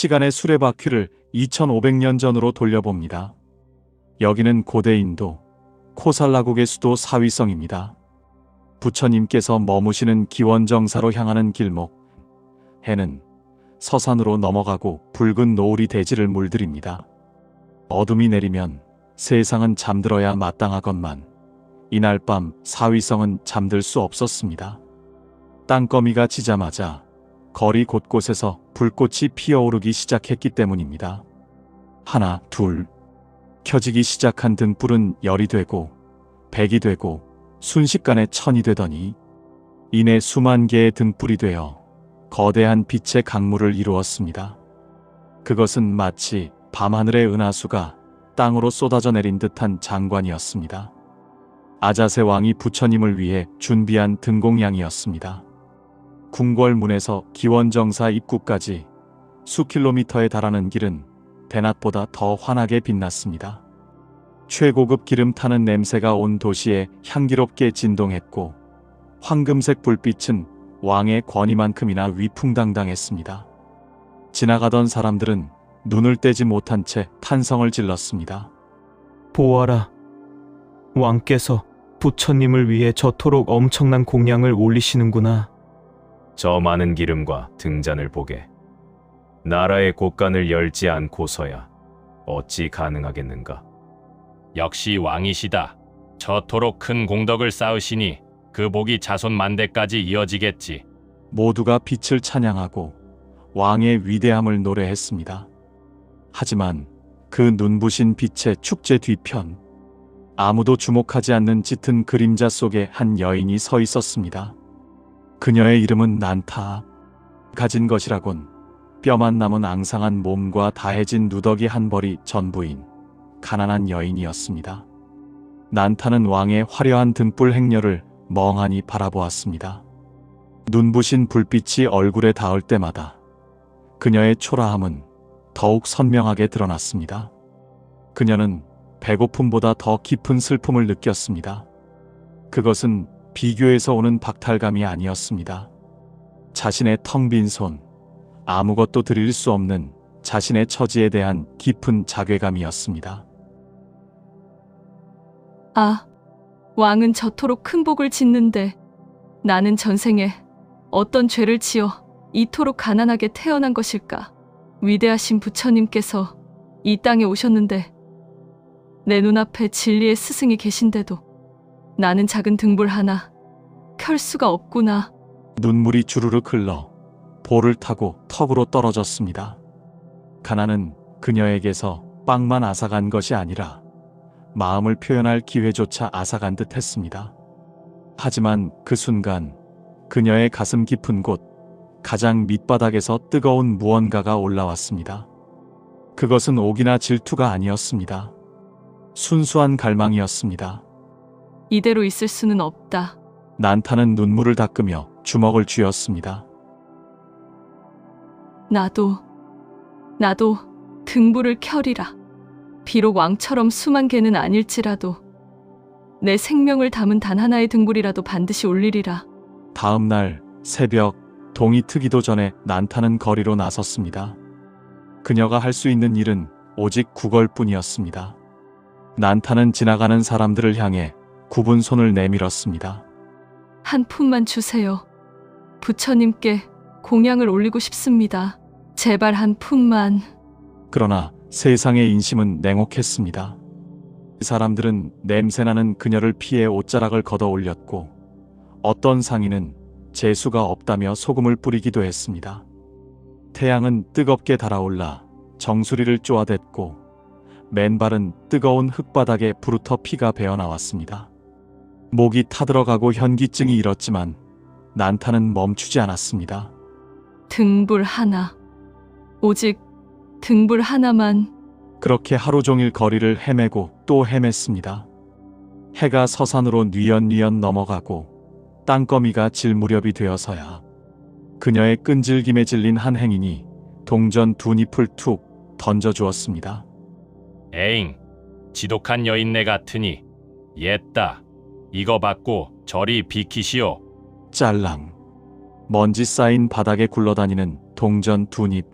시간의 수레바퀴를 2500년 전으로 돌려봅니다. 여기는 고대 인도 코살라국의 수도 사위성입니다. 부처님께서 머무시는 기원정사로 향하는 길목. 해는 서산으로 넘어가고 붉은 노을이 대지를 물들입니다. 어둠이 내리면 세상은 잠들어야 마땅하건만 이날 밤 사위성은 잠들 수 없었습니다. 땅거미가 지자마자 거리 곳곳에서 불꽃이 피어오르기 시작했기 때문입니다. 하나, 둘. 켜지기 시작한 등불은 열이 되고 백이 되고 순식간에 천이 되더니 이내 수만 개의 등불이 되어 거대한 빛의 강물을 이루었습니다. 그것은 마치 밤하늘의 은하수가 땅으로 쏟아져 내린 듯한 장관이었습니다. 아자세 왕이 부처님을 위해 준비한 등공양이었습니다. 궁궐문에서 기원정사 입구까지 수킬로미터에 달하는 길은 대낮보다 더 환하게 빛났습니다. 최고급 기름 타는 냄새가 온 도시에 향기롭게 진동했고 황금색 불빛은 왕의 권위만큼이나 위풍당당했습니다. 지나가던 사람들은 눈을 떼지 못한 채 탄성을 질렀습니다. 보아라, 왕께서 부처님을 위해 저토록 엄청난 공양을 올리시는구나. 저 많은 기름과 등잔을 보게. 나라의 곳간을 열지 않고서야 어찌 가능하겠는가. 역시 왕이시다. 저토록 큰 공덕을 쌓으시니 그 복이 자손 만대까지 이어지겠지. 모두가 빛을 찬양하고 왕의 위대함을 노래했습니다. 하지만 그 눈부신 빛의 축제 뒤편, 아무도 주목하지 않는 짙은 그림자 속에 한 여인이 서 있었습니다. 그녀의 이름은 난타. 가진 것이라곤 뼈만 남은 앙상한 몸과 다해진 누더기 한 벌이 전부인 가난한 여인이었습니다. 난타는 왕의 화려한 등불 행렬을 멍하니 바라보았습니다. 눈부신 불빛이 얼굴에 닿을 때마다 그녀의 초라함은 더욱 선명하게 드러났습니다. 그녀는 배고픔보다 더 깊은 슬픔을 느꼈습니다. 그것은 비교에서 오는 박탈감이 아니었습니다. 자신의 텅 빈 손, 아무것도 드릴 수 없는 자신의 처지에 대한 깊은 자괴감이었습니다. 아, 왕은 저토록 큰 복을 짓는데 나는 전생에 어떤 죄를 지어 이토록 가난하게 태어난 것일까? 위대하신 부처님께서 이 땅에 오셨는데 내 눈앞에 진리의 스승이 계신데도 나는 작은 등불 하나 켤 수가 없구나. 눈물이 주르륵 흘러 볼을 타고 턱으로 떨어졌습니다. 가난은 그녀에게서 빵만 앗아간 것이 아니라 마음을 표현할 기회조차 앗아간 듯 했습니다. 하지만 그 순간 그녀의 가슴 깊은 곳, 가장 밑바닥에서 뜨거운 무언가가 올라왔습니다. 그것은 옥이나 질투가 아니었습니다. 순수한 갈망이었습니다. 이대로 있을 수는 없다. 난타는 눈물을 닦으며 주먹을 쥐었습니다. 나도 등불을 켜리라. 비록 왕처럼 수만 개는 아닐지라도 내 생명을 담은 단 하나의 등불이라도 반드시 올리리라. 다음 날 새벽, 동이 트기도 전에 난타는 거리로 나섰습니다. 그녀가 할 수 있는 일은 오직 구걸뿐이었습니다. 난타는 지나가는 사람들을 향해 굽은 손을 내밀었습니다. 한 푼만 주세요. 부처님께 공양을 올리고 싶습니다. 제발 한 푼만. 그러나 세상의 인심은 냉혹했습니다. 사람들은 냄새나는 그녀를 피해 옷자락을 걷어 올렸고 어떤 상인은 재수가 없다며 소금을 뿌리기도 했습니다. 태양은 뜨겁게 달아올라 정수리를 쪼아댔고 맨발은 뜨거운 흙바닥에 부르터 피가 배어나왔습니다. 목이 타들어가고 현기증이 일었지만 난타는 멈추지 않았습니다. 등불 하나. 오직 등불 하나만. 그렇게 하루 종일 거리를 헤매고 또 헤맸습니다. 해가 서산으로 뉘엿뉘엿 넘어가고 땅거미가 질 무렵이 되어서야 그녀의 끈질김에 질린 한 행인이 동전 두 잎을 툭 던져주었습니다. 에잉, 지독한 여인네 같으니 옛다. 이거 받고 저리 비키시오. 짤랑. 먼지 쌓인 바닥에 굴러다니는 동전 두 잎.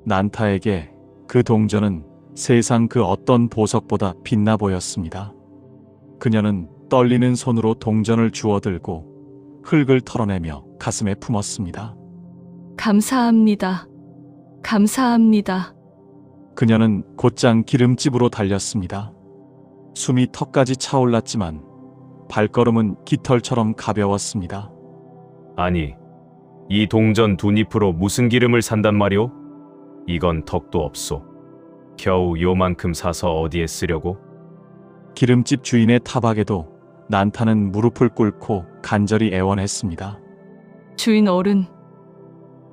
난타에게 그 동전은 세상 그 어떤 보석보다 빛나 보였습니다. 그녀는 떨리는 손으로 동전을 주워들고 흙을 털어내며 가슴에 품었습니다. 감사합니다. 감사합니다. 그녀는 곧장 기름집으로 달렸습니다. 숨이 턱까지 차올랐지만 발걸음은 깃털처럼 가벼웠습니다. 아니, 이 동전 2잎으로 무슨 기름을 산단 말이오? 이건 덕도 없소. 겨우 요만큼 사서 어디에 쓰려고? 기름집 주인의 타박에도 난타는 무릎을 꿇고 간절히 애원했습니다. 주인 어른,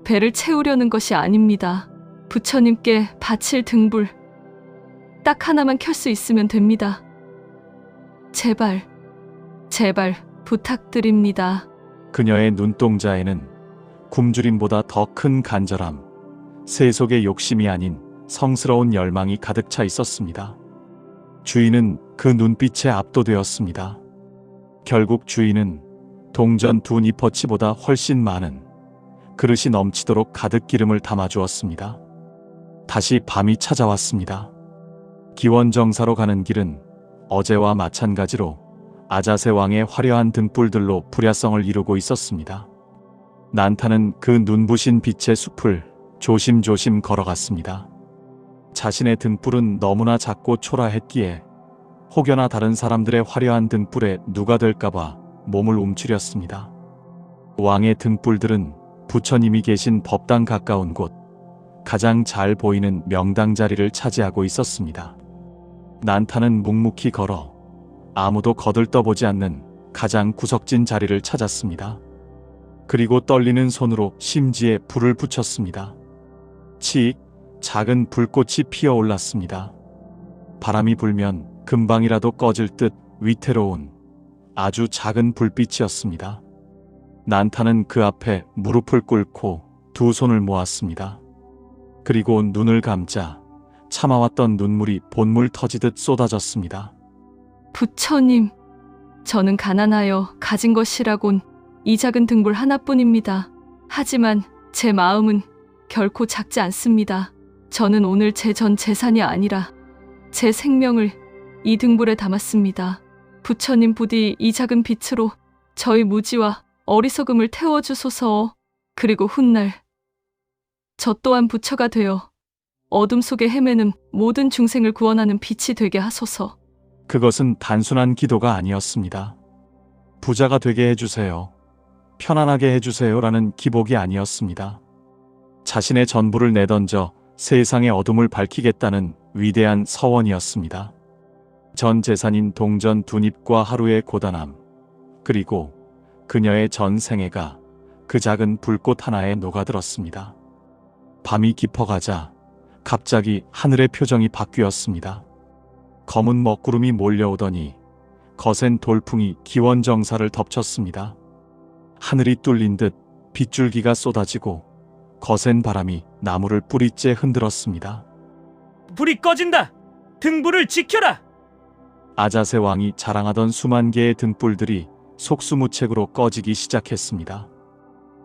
배를 채우려는 것이 아닙니다. 부처님께 바칠 등불 딱 하나만 켤 수 있으면 됩니다. 제발, 제발 부탁드립니다. 그녀의 눈동자에는 굶주림보다 더 큰 간절함, 세속의 욕심이 아닌 성스러운 열망이 가득 차 있었습니다. 주인은 그 눈빛에 압도되었습니다. 결국 주인은 동전 2니퍼치보다 훨씬 많은 그릇이 넘치도록 가득 기름을 담아주었습니다. 다시 밤이 찾아왔습니다. 기원정사로 가는 길은 어제와 마찬가지로 아자세 왕의 화려한 등불들로 불야성을 이루고 있었습니다. 난타는 그 눈부신 빛의 숲을 조심조심 걸어갔습니다. 자신의 등불은 너무나 작고 초라했기에 혹여나 다른 사람들의 화려한 등불에 누가 될까봐 몸을 움츠렸습니다. 왕의 등불들은 부처님이 계신 법당 가까운 곳, 가장 잘 보이는 명당 자리를 차지하고 있었습니다. 난타는 묵묵히 걸어 아무도 거들떠보지 않는 가장 구석진 자리를 찾았습니다. 그리고 떨리는 손으로 심지에 불을 붙였습니다. 치, 작은 불꽃이 피어올랐습니다. 바람이 불면 금방이라도 꺼질 듯 위태로운 아주 작은 불빛이었습니다. 난타는 그 앞에 무릎을 꿇고 두 손을 모았습니다. 그리고 눈을 감자 참아왔던 눈물이 본물 터지듯 쏟아졌습니다. 부처님, 저는 가난하여 가진 것이라곤 이 작은 등불 하나뿐입니다. 하지만 제 마음은 결코 작지 않습니다. 저는 오늘 제 전 재산이 아니라 제 생명을 이 등불에 담았습니다. 부처님 부디 이 작은 빛으로 저희 무지와 어리석음을 태워주소서. 그리고 훗날 저 또한 부처가 되어 어둠 속에 헤매는 모든 중생을 구원하는 빛이 되게 하소서. 그것은 단순한 기도가 아니었습니다. 부자가 되게 해주세요. 편안하게 해주세요라는 기복이 아니었습니다. 자신의 전부를 내던져 세상의 어둠을 밝히겠다는 위대한 서원이었습니다. 전 재산인 동전 2잎과 하루의 고단함, 그리고 그녀의 전 생애가 그 작은 불꽃 하나에 녹아들었습니다. 밤이 깊어가자 갑자기 하늘의 표정이 바뀌었습니다. 검은 먹구름이 몰려오더니 거센 돌풍이 기원정사를 덮쳤습니다. 하늘이 뚫린 듯 빗줄기가 쏟아지고 거센 바람이 나무를 뿌리째 흔들었습니다. 불이 꺼진다! 등불을 지켜라! 아자세 왕이 자랑하던 수만 개의 등불들이 속수무책으로 꺼지기 시작했습니다.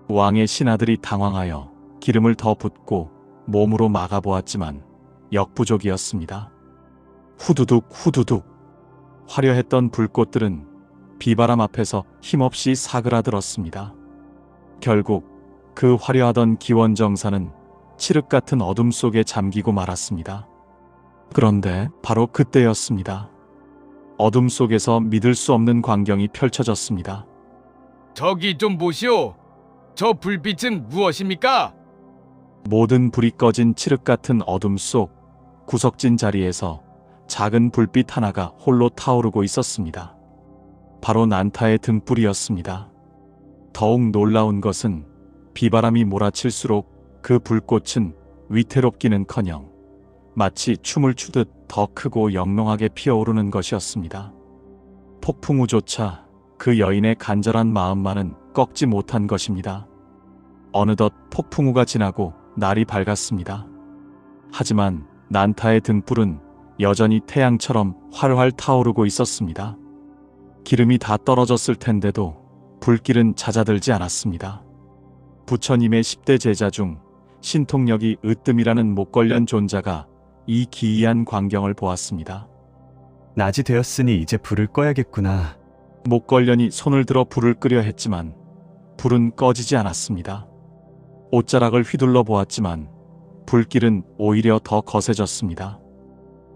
왕의 신하들이 당황하여 기름을 더 붓고 몸으로 막아보았지만 역부족이었습니다. 후두둑 후두둑 화려했던 불꽃들은 비바람 앞에서 힘없이 사그라들었습니다. 결국 그 화려하던 기원정사는 칠흑 같은 어둠 속에 잠기고 말았습니다. 그런데 바로 그때였습니다. 어둠 속에서 믿을 수 없는 광경이 펼쳐졌습니다. 저기 좀 보시오. 저 불빛은 무엇입니까? 모든 불이 꺼진 칠흑 같은 어둠 속 구석진 자리에서 작은 불빛 하나가 홀로 타오르고 있었습니다. 바로 난타의 등불이었습니다. 더욱 놀라운 것은 비바람이 몰아칠수록 그 불꽃은 위태롭기는커녕 마치 춤을 추듯 더 크고 영롱하게 피어오르는 것이었습니다. 폭풍우조차 그 여인의 간절한 마음만은 꺾지 못한 것입니다. 어느덧 폭풍우가 지나고 날이 밝았습니다. 하지만 난타의 등불은 여전히 태양처럼 활활 타오르고 있었습니다. 기름이 다 떨어졌을 텐데도 불길은 잦아들지 않았습니다. 부처님의 10대 제자 중 신통력이 으뜸이라는 목걸련 존자가 이 기이한 광경을 보았습니다. 낮이 되었으니 이제 불을 꺼야겠구나. 목걸련이 손을 들어 불을 끄려 했지만 불은 꺼지지 않았습니다. 옷자락을 휘둘러 보았지만 불길은 오히려 더 거세졌습니다.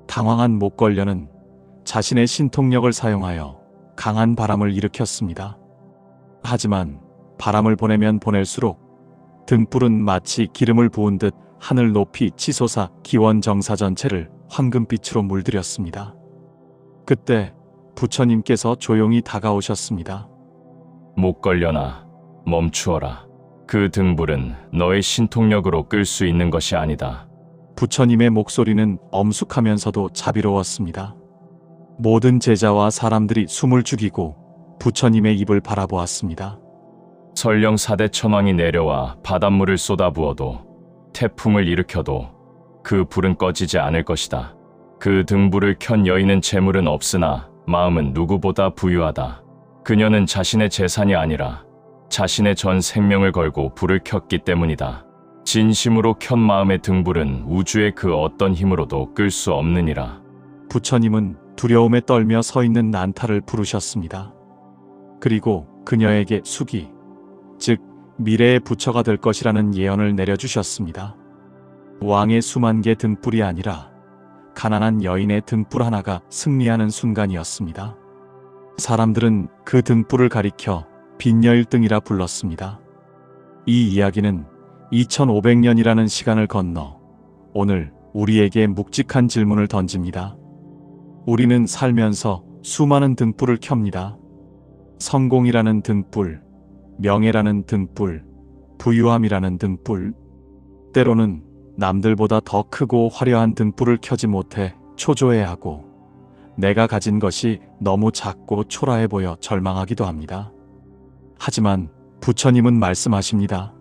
당황한 목걸련은 자신의 신통력을 사용하여 강한 바람을 일으켰습니다. 하지만 바람을 보내면 보낼수록 등불은 마치 기름을 부은 듯 하늘 높이 치솟아 기원정사 전체를 황금빛으로 물들였습니다. 그때 부처님께서 조용히 다가오셨습니다. 목걸려나 멈추어라. 그 등불은 너의 신통력으로 끌 수 있는 것이 아니다. 부처님의 목소리는 엄숙하면서도 자비로웠습니다. 모든 제자와 사람들이 숨을 죽이고 부처님의 입을 바라보았습니다. 설령 사대 천왕이 내려와 바닷물을 쏟아부어도 태풍을 일으켜도 그 불은 꺼지지 않을 것이다. 그 등불을 켠 여인은 재물은 없으나 마음은 누구보다 부유하다. 그녀는 자신의 재산이 아니라 자신의 전 생명을 걸고 불을 켰기 때문이다. 진심으로 켠 마음의 등불은 우주의 그 어떤 힘으로도 끌 수 없느니라. 부처님은 두려움에 떨며 서 있는 난타를 부르셨습니다. 그리고 그녀에게 수기, 즉 미래의 부처가 될 것이라는 예언을 내려주셨습니다. 왕의 수만 개 등불이 아니라 가난한 여인의 등불 하나가 승리하는 순간이었습니다. 사람들은 그 등불을 가리켜 빈여일등이라 불렀습니다. 이 이야기는 2500년이라는 시간을 건너 오늘 우리에게 묵직한 질문을 던집니다. 우리는 살면서 수많은 등불을 켭니다. 성공이라는 등불, 명예라는 등불, 부유함이라는 등불, 때로는 남들보다 더 크고 화려한 등불을 켜지 못해 초조해하고 내가 가진 것이 너무 작고 초라해 보여 절망하기도 합니다. 하지만 부처님은 말씀하십니다.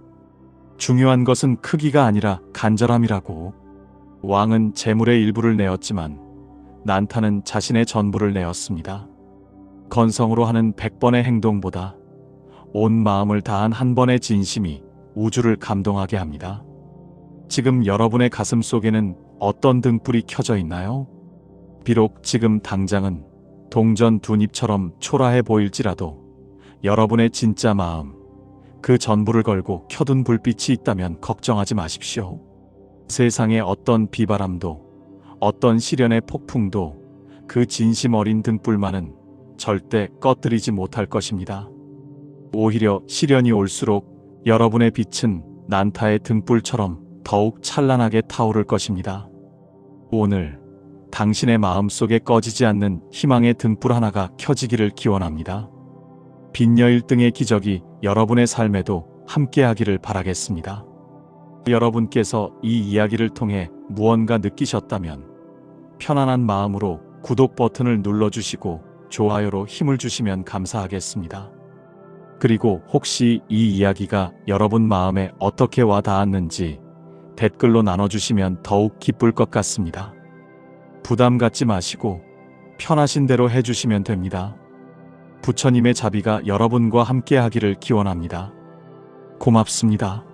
중요한 것은 크기가 아니라 간절함이라고. 왕은 재물의 일부를 내었지만 난타는 자신의 전부를 내었습니다. 건성으로 하는 100번의 행동보다 온 마음을 다한 한 번의 진심이 우주를 감동하게 합니다. 지금 여러분의 가슴 속에는 어떤 등불이 켜져 있나요? 비록 지금 당장은 동전 두 잎처럼 초라해 보일지라도 여러분의 진짜 마음, 그 전부를 걸고 켜둔 불빛이 있다면 걱정하지 마십시오. 세상의 어떤 비바람도, 어떤 시련의 폭풍도 그 진심 어린 등불만은 절대 꺼뜨리지 못할 것입니다. 오히려 시련이 올수록 여러분의 빛은 난타의 등불처럼 더욱 찬란하게 타오를 것입니다. 오늘 당신의 마음속에 꺼지지 않는 희망의 등불 하나가 켜지기를 기원합니다. 빈여일등의 기적이 여러분의 삶에도 함께하기를 바라겠습니다. 여러분께서 이 이야기를 통해 무언가 느끼셨다면 편안한 마음으로 구독 버튼을 눌러주시고 좋아요로 힘을 주시면 감사하겠습니다. 그리고 혹시 이 이야기가 여러분 마음에 어떻게 와 닿았는지 댓글로 나눠주시면 더욱 기쁠 것 같습니다. 부담 갖지 마시고 편하신 대로 해주시면 됩니다. 부처님의 자비가 여러분과 함께 하기를 기원합니다. 고맙습니다.